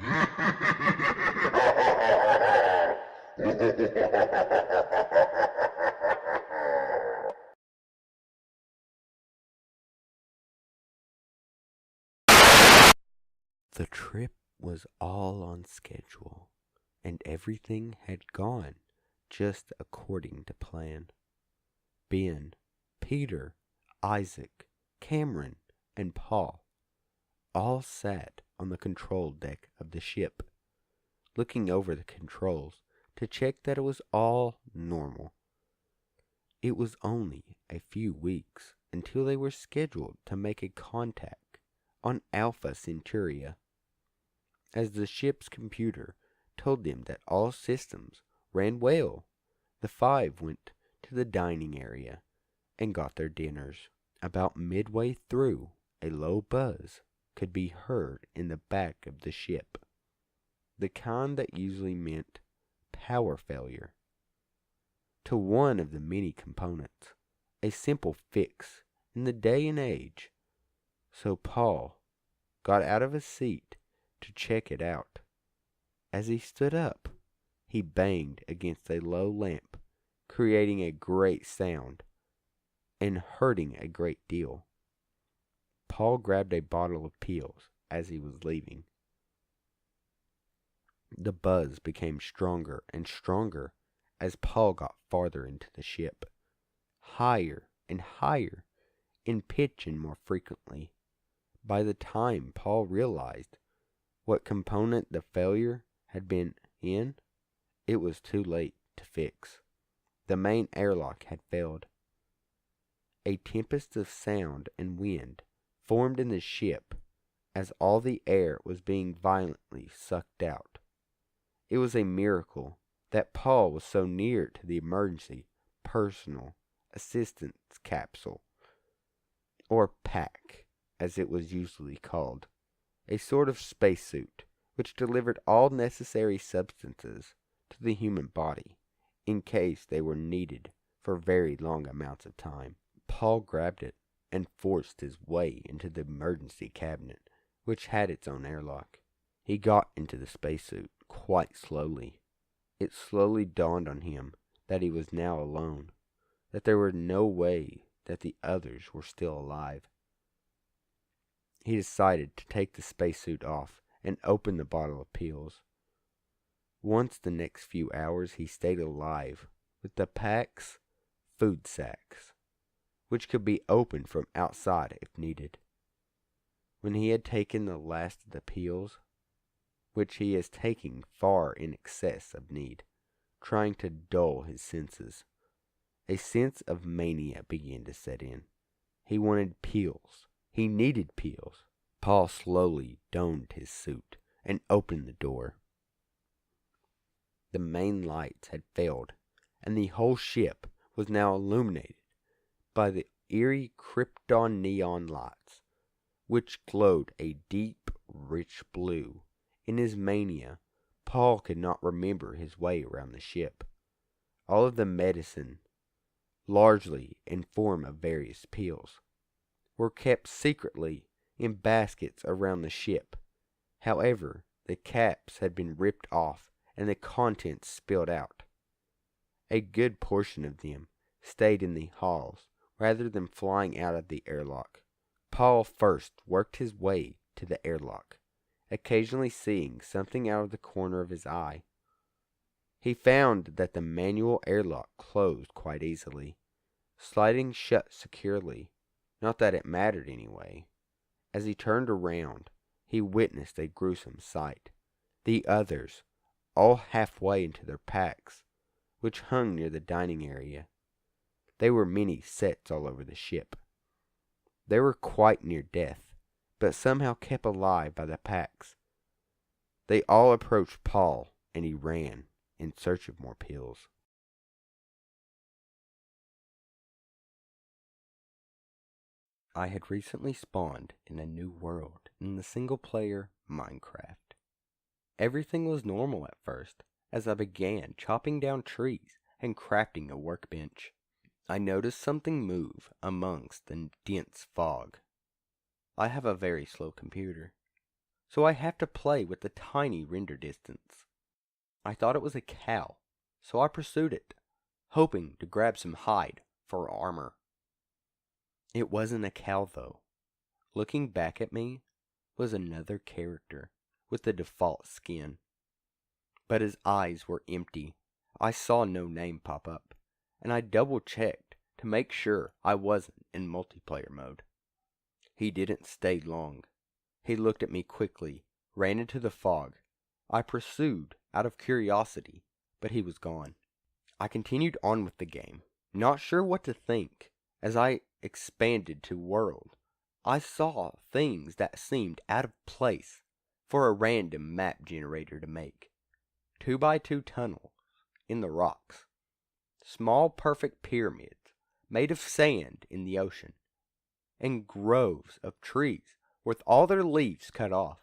The trip was all on schedule, and everything had gone just according to plan. Ben, Peter, Isaac, Cameron, and Paul all sat on the control deck of the ship, looking over the controls to check that it was all normal. It was only a few weeks until they were scheduled to make a contact on Alpha Centuria, as the ship's computer told them that all systems ran well. The five went to the dining area and got their dinners. About midway through, a low buzz could be heard in the back of the ship, the kind that usually meant power failure to one of the many components, a simple fix in the day and age. So Paul got out of his seat to check it out. As he stood up, he banged against a low lamp, creating a great sound and hurting a great deal. Paul grabbed a bottle of pills as he was leaving. The buzz became stronger and stronger as Paul got farther into the ship, higher and higher in pitch and more frequently. By the time Paul realized what component the failure had been in, it was too late to fix. The main airlock had failed. A tempest of sound and wind formed in the ship as all the air was being violently sucked out. It was a miracle that Paul was so near to the emergency personal assistance capsule, or pack as it was usually called, a sort of spacesuit which delivered all necessary substances to the human body in case they were needed for very long amounts of time. Paul grabbed it and forced his way into the emergency cabinet, which had its own airlock. He got into the spacesuit quite slowly. It slowly dawned on him that he was now alone, that there was no way that the others were still alive. He decided to take the spacesuit off and open the bottle of pills. Once the next few hours he stayed alive with the pack's food sacks, which could be opened from outside if needed. When he had taken the last of the pills, which he is taking far in excess of need, trying to dull his senses, a sense of mania began to set in. He wanted pills. He needed pills. Paul slowly donned his suit and opened the door. The main lights had failed, and the whole ship was now illuminated by the eerie krypton neon lights, which glowed a deep, rich blue. In his mania, Paul could not remember his way around the ship. All of the medicine, largely in form of various pills, were kept secretly in baskets around the ship. However, the caps had been ripped off and the contents spilled out. A good portion of them stayed in the halls rather than flying out of the airlock. Paul first worked his way to the airlock, occasionally seeing something out of the corner of his eye. He found that the manual airlock closed quite easily, sliding shut securely. Not that it mattered anyway. As he turned around, he witnessed a gruesome sight. The others, all halfway into their packs, which hung near the dining area. There were many sets all over the ship. They were quite near death, but somehow kept alive by the packs. They all approached Paul, and he ran in search of more pills. I had recently spawned in a new world in the single-player Minecraft. Everything was normal at first, as I began chopping down trees and crafting a workbench. I noticed something move amongst the dense fog. I have a very slow computer, so I have to play with the tiny render distance. I thought it was a cow, so I pursued it, hoping to grab some hide for armor. It wasn't a cow, though. Looking back at me was another character with the default skin, but his eyes were empty. I saw no name pop up, and I double-checked to make sure I wasn't in multiplayer mode. He didn't stay long. He looked at me quickly, ran into the fog. I pursued out of curiosity, but he was gone. I continued on with the game, not sure what to think. As I expanded to world, I saw things that seemed out of place for a random map generator to make. 2x2 tunnels in the rocks, small perfect pyramids made of sand in the ocean, and groves of trees with all their leaves cut off.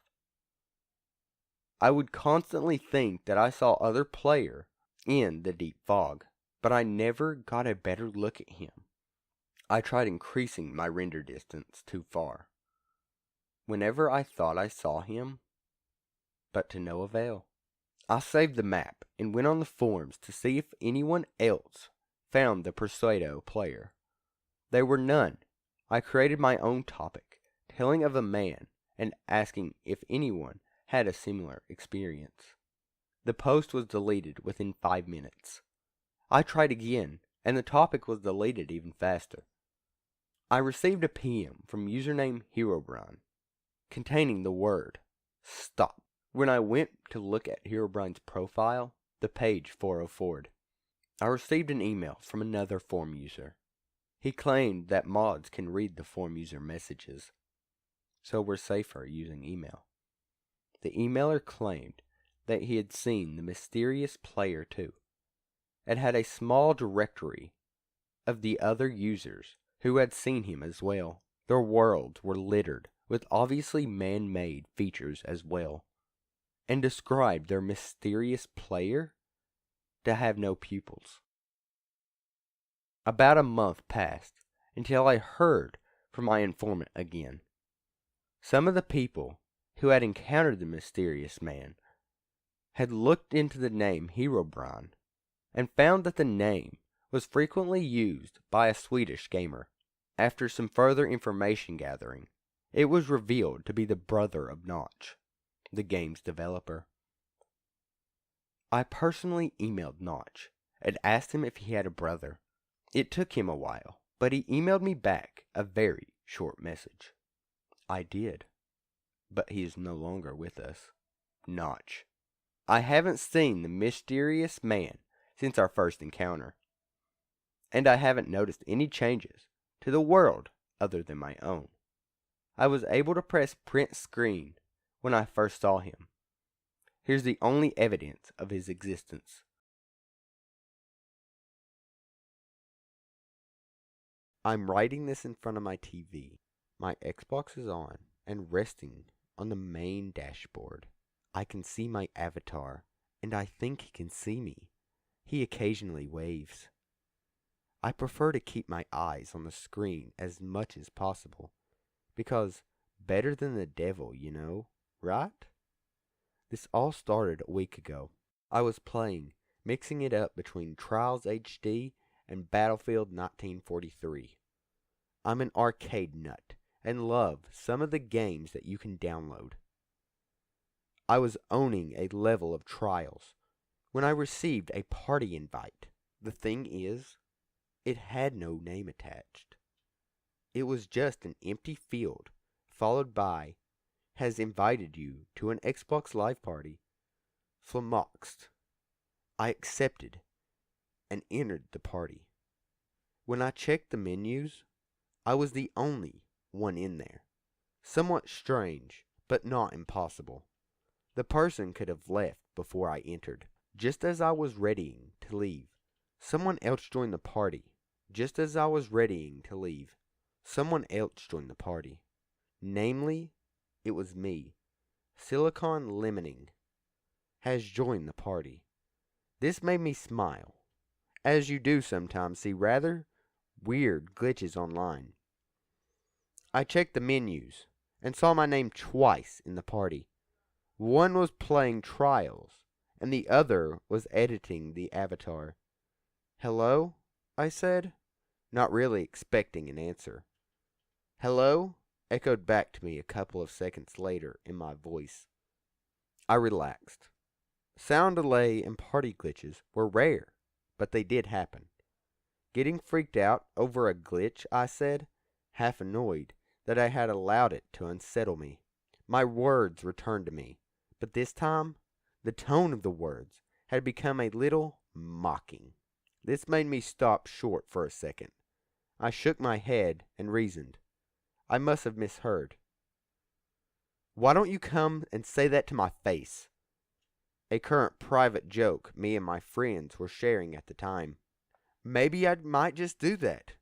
I would constantly think that I saw other player in the deep fog, but I never got a better look at him. I tried increasing my render distance too far, whenever I thought I saw him, but to no avail. I saved the map and went on the forums to see if anyone else found the Persuado player. There were none. I created my own topic, telling of a man and asking if anyone had a similar experience. The post was deleted within 5 minutes. I tried again, and the topic was deleted even faster. I received a PM from username Herobrine, containing the word "stop." When I went to look at Herobrine's profile, the page 404'd. I received an email from another forum user. He claimed that mods can read the forum user messages, so we're safer using email. The emailer claimed that he had seen the mysterious player too, and had a small directory of the other users who had seen him as well. Their worlds were littered with obviously man-made features as well, and described their mysterious player to have no pupils. About a month passed until I heard from my informant again. Some of the people who had encountered the mysterious man had looked into the name Herobrine and found that the name was frequently used by a Swedish gamer. After some further information gathering, it was revealed to be the brother of Notch, the game's developer. I personally emailed Notch and asked him if he had a brother. It took him a while, but he emailed me back a very short message. I did, but he is no longer with us. Notch. I haven't seen the mysterious man since our first encounter, and I haven't noticed any changes to the world other than my own. I was able to press print screen when I first saw him. Here's the only evidence of his existence. I'm writing this in front of my TV. My Xbox is on and resting on the main dashboard. I can see my avatar, and I think he can see me. He occasionally waves. I prefer to keep my eyes on the screen as much as possible, because better than the devil, you know, right? This all started a week ago. I was playing, mixing it up between Trials HD and Battlefield 1943. I'm an arcade nut and love some of the games that you can download. I was owning a level of Trials when I received a party invite. The thing is, it had no name attached. It was just an empty field, followed by, has invited you to an Xbox Live party. Flummoxed. I accepted and entered the party. When I checked the menus, I was the only one in there. Somewhat strange, but not impossible. The person could have left before I entered. Just as I was readying to leave, someone else joined the party. Just as I was readying to leave, someone else joined the party. Namely, it was me. Silicon Lemoning has joined the party. This made me smile, as you do sometimes see rather weird glitches online. I checked the menus and saw my name twice in the party. One was playing Trials, and the other was editing the avatar. "Hello?" I said, not really expecting an answer. "Hello?" echoed back to me a couple of seconds later in my voice. I relaxed. Sound delay and party glitches were rare, but they did happen. Getting freaked out over a glitch, I said, half annoyed that I had allowed it to unsettle me. My words returned to me, but this time, the tone of the words had become a little mocking. This made me stop short for a second. I shook my head and reasoned. I must have misheard. "Why don't you come and say that to my face?" A current private joke me and my friends were sharing at the time. Maybe I might just do that.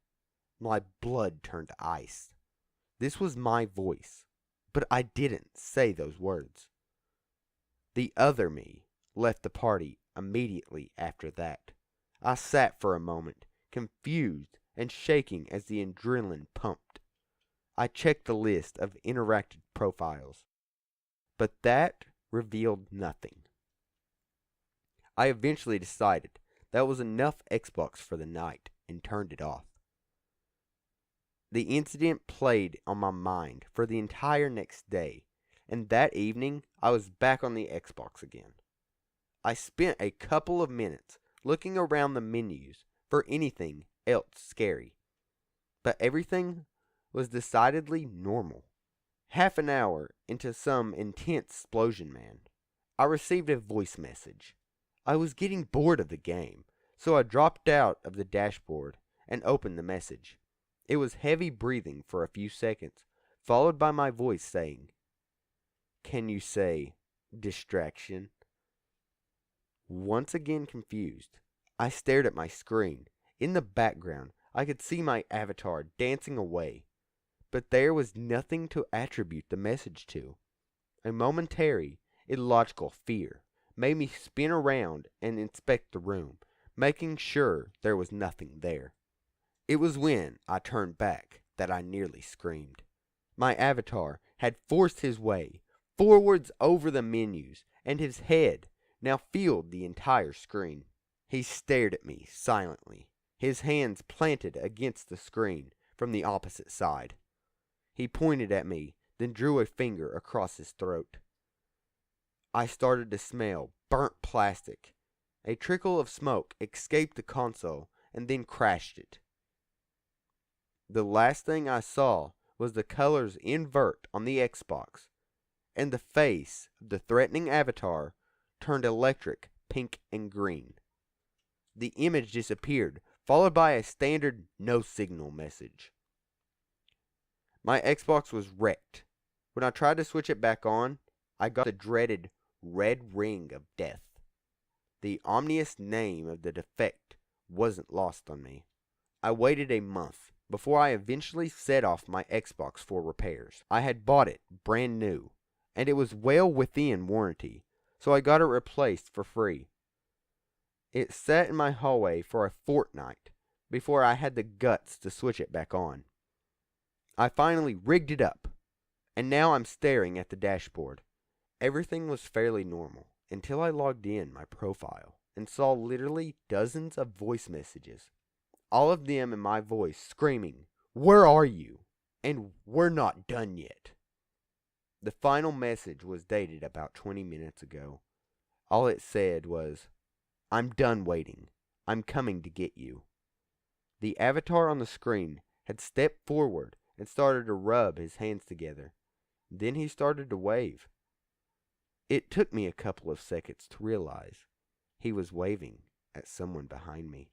My blood turned to ice. This was my voice, but I didn't say those words. The other me left the party immediately after that. I sat for a moment, confused and shaking as the adrenaline pumped. I checked the list of interactive profiles, but that revealed nothing. I eventually decided that was enough Xbox for the night and turned it off. The incident played on my mind for the entire next day, and that evening I was back on the Xbox again. I spent a couple of minutes looking around the menus for anything else scary, but everything was decidedly normal. Half an hour into some intense explosion, man, I received a voice message. I was getting bored of the game, so I dropped out of the dashboard and opened the message. It was heavy breathing for a few seconds, followed by my voice saying, "Can you say distraction?" Once again confused, I stared at my screen. In the background, I could see my avatar dancing away, but there was nothing to attribute the message to. A momentary, illogical fear made me spin around and inspect the room, making sure there was nothing there. It was when I turned back that I nearly screamed. My avatar had forced his way forwards over the menus, and his head now filled the entire screen. He stared at me silently, his hands planted against the screen from the opposite side. He pointed at me, then drew a finger across his throat. I started to smell burnt plastic. A trickle of smoke escaped the console and then crashed it. The last thing I saw was the colors invert on the Xbox, and the face of the threatening avatar turned electric pink and green. The image disappeared, followed by a standard no signal message. My Xbox was wrecked. When I tried to switch it back on, I got the dreaded red ring of death. The ominous name of the defect wasn't lost on me. I waited a month before I eventually set off my Xbox for repairs. I had bought it brand new, and it was well within warranty, so I got it replaced for free. It sat in my hallway for a fortnight before I had the guts to switch it back on. I finally rigged it up, and now I'm staring at the dashboard. Everything was fairly normal until I logged in my profile and saw literally dozens of voice messages, all of them in my voice screaming, "Where are you?" and "We're not done yet." The final message was dated about 20 minutes ago. All it said was, "I'm done waiting. I'm coming to get you." The avatar on the screen had stepped forward and started to rub his hands together. Then he started to wave. It took me a couple of seconds to realize he was waving at someone behind me.